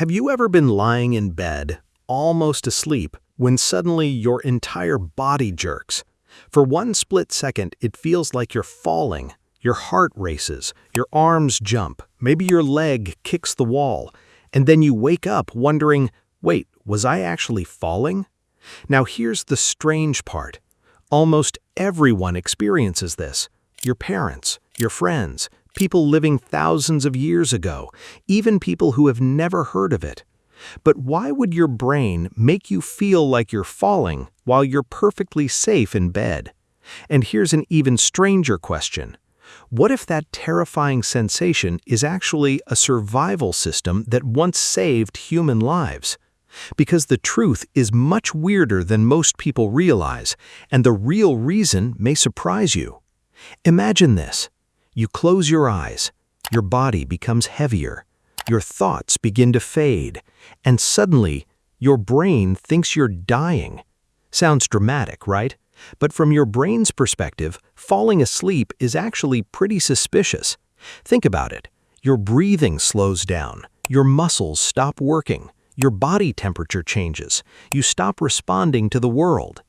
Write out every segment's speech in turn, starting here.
Have you ever been lying in bed, almost asleep, when suddenly your entire body jerks? For one split second, it feels like you're falling. Your heart races, your arms jump, maybe your leg kicks the wall, and then you wake up wondering, wait, was I actually falling? Now here's the strange part. Almost everyone experiences this. Your parents, your friends, people living thousands of years ago, even people who have never heard of it. But why would your brain make you feel like you're falling while you're perfectly safe in bed? And here's an even stranger question. What if that terrifying sensation is actually a survival system that once saved human lives? Because the truth is much weirder than most people realize, and the real reason may surprise you. Imagine this. You close your eyes, your body becomes heavier, your thoughts begin to fade, and suddenly your brain thinks you're dying. Sounds dramatic, right? But from your brain's perspective, falling asleep is actually pretty suspicious. Think about it. Your breathing slows down, your muscles stop working, your body temperature changes, you stop responding to the world.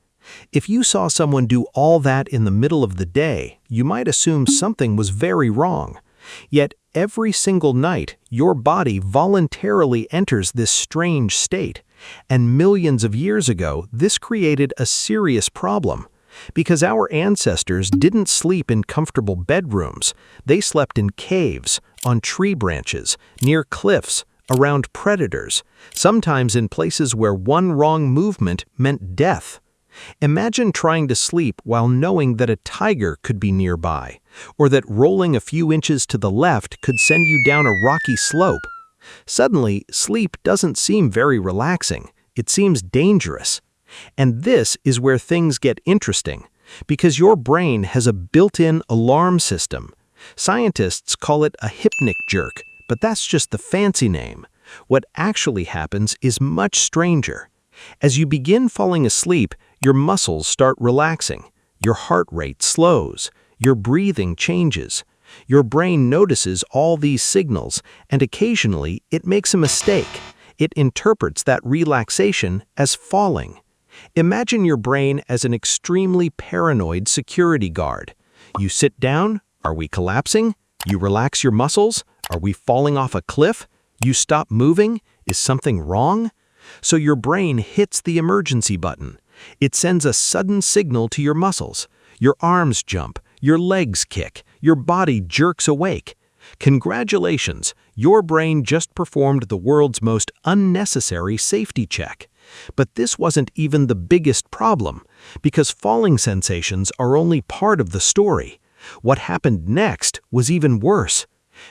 If you saw someone do all that in the middle of the day, you might assume something was very wrong. Yet every single night, your body voluntarily enters this strange state. And millions of years ago, this created a serious problem. Because our ancestors didn't sleep in comfortable bedrooms. They slept in caves, on tree branches, near cliffs, around predators, sometimes in places where one wrong movement meant death. Imagine trying to sleep while knowing that a tiger could be nearby, or that rolling a few inches to the left could send you down a rocky slope. Suddenly, sleep doesn't seem very relaxing. It seems dangerous. And this is where things get interesting, because your brain has a built-in alarm system. Scientists call it a hypnic jerk, but that's just the fancy name. What actually happens is much stranger. As you begin falling asleep, your muscles start relaxing, your heart rate slows, your breathing changes. Your brain notices all these signals, and occasionally it makes a mistake. It interprets that relaxation as falling. Imagine your brain as an extremely paranoid security guard. You sit down, are we collapsing? You relax your muscles, are we falling off a cliff? You stop moving, is something wrong? So your brain hits the emergency button. It sends a sudden signal to your muscles. Your arms jump, your legs kick, your body jerks awake. Congratulations, your brain just performed the world's most unnecessary safety check. But this wasn't even the biggest problem, because falling sensations are only part of the story. What happened next was even worse.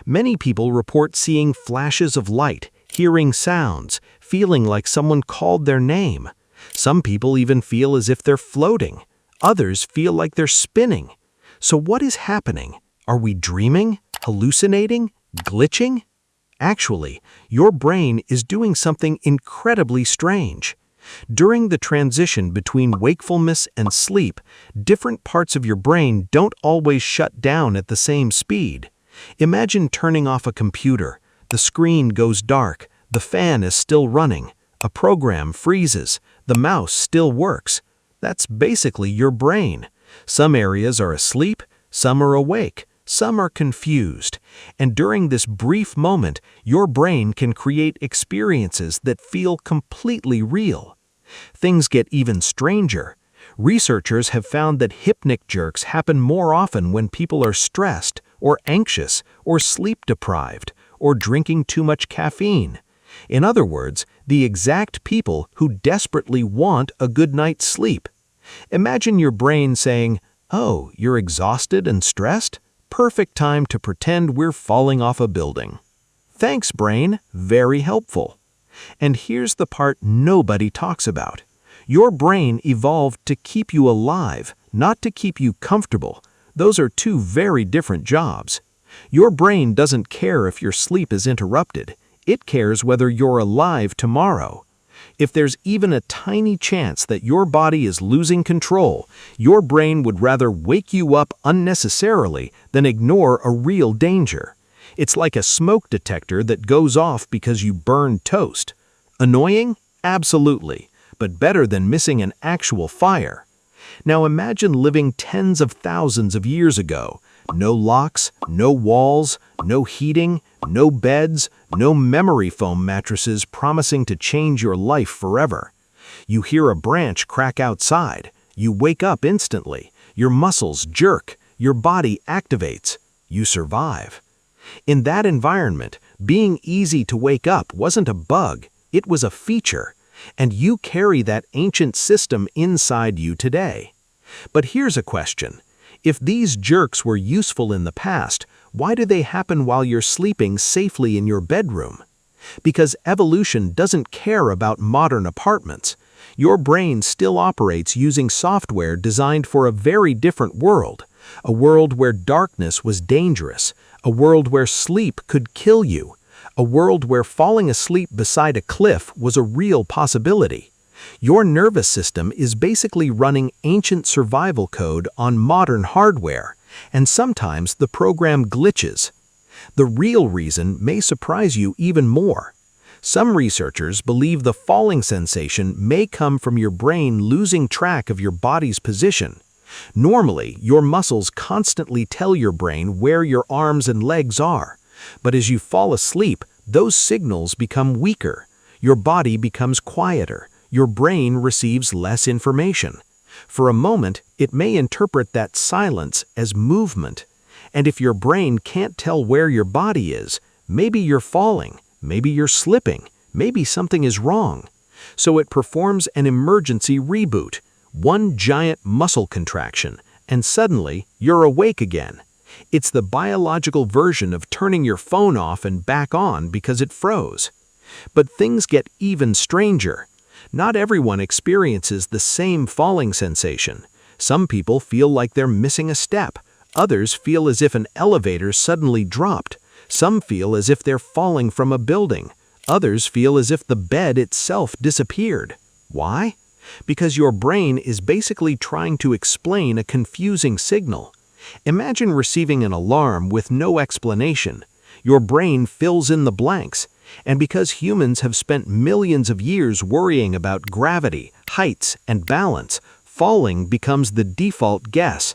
Many people report seeing flashes of light, hearing sounds, feeling like someone called their name. Some people even feel as if they're floating. Others feel like they're spinning. So what is happening? Are we dreaming, hallucinating, glitching? Actually, your brain is doing something incredibly strange. During the transition between wakefulness and sleep, different parts of your brain don't always shut down at the same speed. Imagine turning off a computer. The screen goes dark, the fan is still running, a program freezes, the mouse still works. That's basically your brain. Some areas are asleep, some are awake, some are confused. And during this brief moment, your brain can create experiences that feel completely real. Things get even stranger. Researchers have found that hypnic jerks happen more often when people are stressed, or anxious, or sleep-deprived, or drinking too much caffeine. In other words, the exact people who desperately want a good night's sleep. Imagine your brain saying, "Oh, you're exhausted and stressed? Perfect time to pretend we're falling off a building." Thanks, brain. Very helpful. And here's the part nobody talks about. Your brain evolved to keep you alive, not to keep you comfortable. Those are two very different jobs. Your brain doesn't care if your sleep is interrupted. It cares whether you're alive tomorrow. If there's even a tiny chance that your body is losing control, your brain would rather wake you up unnecessarily than ignore a real danger. It's like a smoke detector that goes off because you burned toast. Annoying? Absolutely, but better than missing an actual fire. Now imagine living tens of thousands of years ago. No locks, no walls, no heating, no beds, no memory foam mattresses promising to change your life forever. You hear a branch crack outside. You wake up instantly. Your muscles jerk. Your body activates. You survive. In that environment, being easy to wake up wasn't a bug. It was a feature. And you carry that ancient system inside you today. But here's a question. If these jerks were useful in the past, why do they happen while you're sleeping safely in your bedroom? Because evolution doesn't care about modern apartments. Your brain still operates using software designed for a very different world, a world where darkness was dangerous, a world where sleep could kill you, a world where falling asleep beside a cliff was a real possibility. Your nervous system is basically running ancient survival code on modern hardware, and sometimes the program glitches. The real reason may surprise you even more. Some researchers believe the falling sensation may come from your brain losing track of your body's position. Normally, your muscles constantly tell your brain where your arms and legs are, but as you fall asleep, those signals become weaker. Your body becomes quieter. Your brain receives less information. For a moment, it may interpret that silence as movement. And if your brain can't tell where your body is, maybe you're falling, maybe you're slipping, maybe something is wrong. So it performs an emergency reboot, one giant muscle contraction, and suddenly you're awake again. It's the biological version of turning your phone off and back on because it froze. But things get even stranger. Not everyone experiences the same falling sensation. Some people feel like they're missing a step. Others feel as if an elevator suddenly dropped. Some feel as if they're falling from a building. Others feel as if the bed itself disappeared. Why? Because your brain is basically trying to explain a confusing signal. Imagine receiving an alarm with no explanation. Your brain fills in the blanks. And because humans have spent millions of years worrying about gravity, heights, and balance, falling becomes the default guess.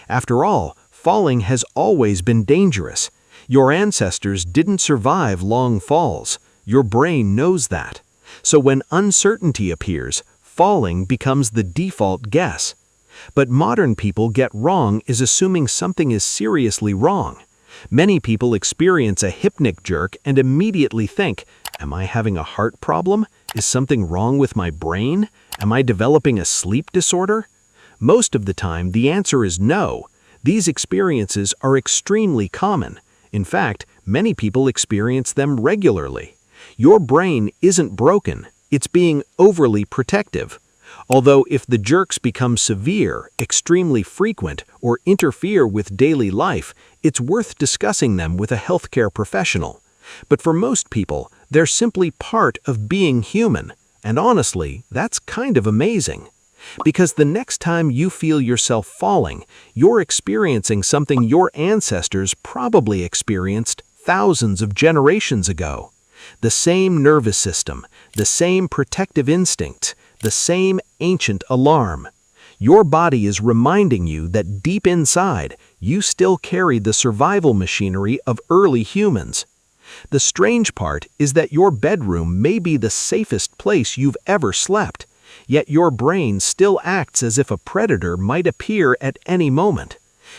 After all, falling has always been dangerous. Your ancestors didn't survive long falls. Your brain knows that. So when uncertainty appears, falling becomes the default guess. But modern people get wrong is assuming something is seriously wrong. Many people experience a hypnic jerk and immediately think, am I having a heart problem? Is something wrong with my brain? Am I developing a sleep disorder? Most of the time, the answer is no. These experiences are extremely common. In fact, many people experience them regularly. Your brain isn't broken, it's being overly protective. Although if the jerks become severe, extremely frequent, or interfere with daily life, it's worth discussing them with a healthcare professional. But for most people, they're simply part of being human. And honestly, that's kind of amazing. Because the next time you feel yourself falling, you're experiencing something your ancestors probably experienced thousands of generations ago. The same nervous system, the same protective instincts, the same ancient alarm. Your body is reminding you that deep inside, you still carry the survival machinery of early humans. The strange part is that your bedroom may be the safest place you've ever slept, yet your brain still acts as if a predator might appear at any moment.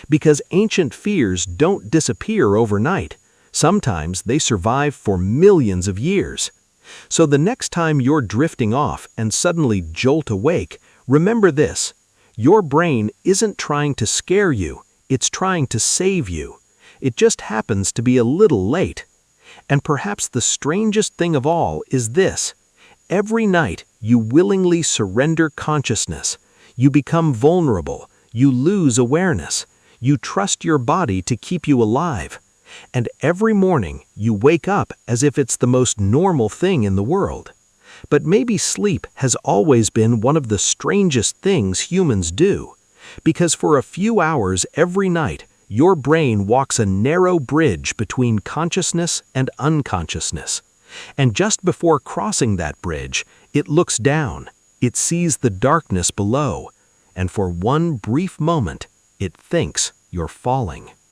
Because ancient fears don't disappear overnight. Sometimes they survive for millions of years. So the next time you're drifting off and suddenly jolt awake, remember this. Your brain isn't trying to scare you, it's trying to save you. It just happens to be a little late. And perhaps the strangest thing of all is this. Every night you willingly surrender consciousness. You become vulnerable. You lose awareness. You trust your body to keep you alive. And every morning you wake up as if it's the most normal thing in the world. But maybe sleep has always been one of the strangest things humans do. Because for a few hours every night, your brain walks a narrow bridge between consciousness and unconsciousness. And just before crossing that bridge, it looks down, it sees the darkness below, and for one brief moment, it thinks you're falling.